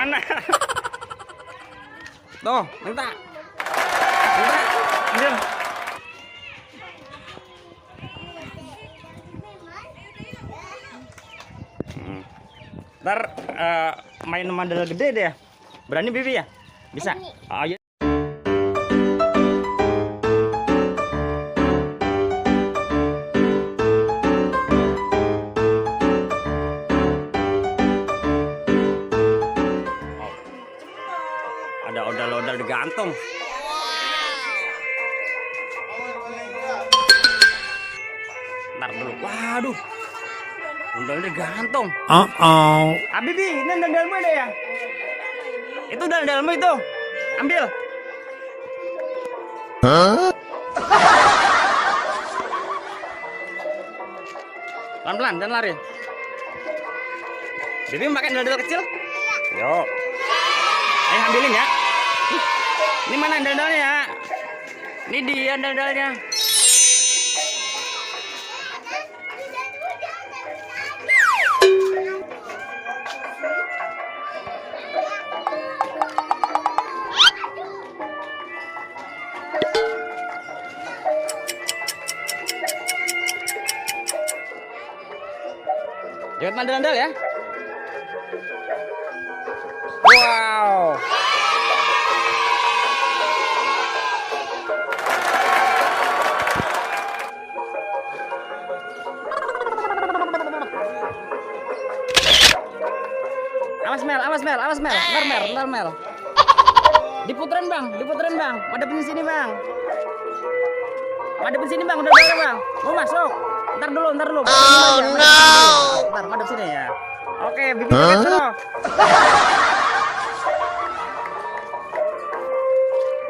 Mana? Tuh, minta. Ambil. Ntar main mandal gede deh ya. Berani Bibi ya? Bisa? Ayo. Ada odal-odal digantung. Ntar dulu. Waduh. Odalnya digantung. Bibi, ini dalmu ada ya? Itu dalmu itu. Ambil. Pelan-pelan dan lari. Bibi makan dal kecil? Yuk. Ambilin ya. Ini mana dal-dalnya ya? Ini dia dal-dalnya. Lihat mandal-mandal ya. Wow. Awas Mel. Ntar Mel. Diputerin bang. Madepin sini bang. Udah bang. Mau masuk. Ntar dulu. Oh no. Ntar madep sini ya. Oke, Bibi pakai dulu.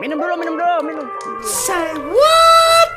Minum dulu. Say what?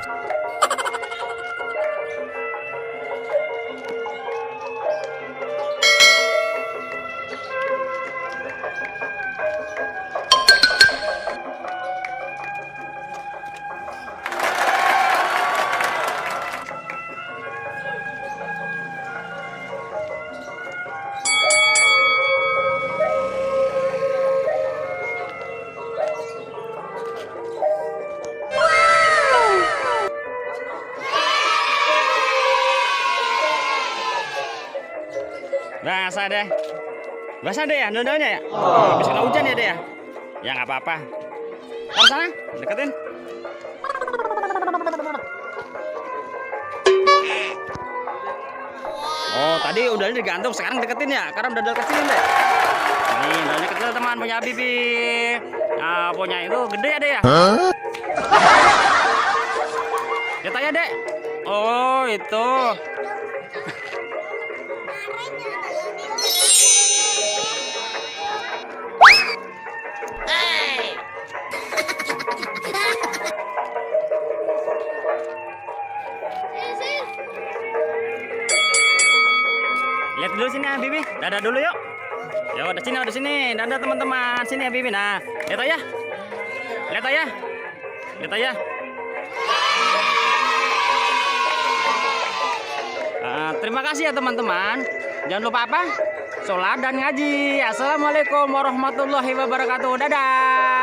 Basah deh ya, dal-dalnya ya. Habis kena hujan ya deh ya. Ya nggak apa-apa. Taruh sana, deketin. Oh, tadi udahnya digantung, sekarang deketin ya. Karena udah dal kecil deh. Nih, dalnya kecil teman punya Bibi. Nah, punya itu gede ya deh ya. Lihat aja deh. Oh, itu. Lihat dulu sini ya Bibi, dadah dulu yuk. Ya udah sini, dadah teman-teman. Sini ya Bibi. Nah, lihat aja. Terima kasih ya teman-teman. Jangan lupa apa? Sholat dan ngaji. Assalamualaikum warahmatullahi wabarakatuh. Dadah.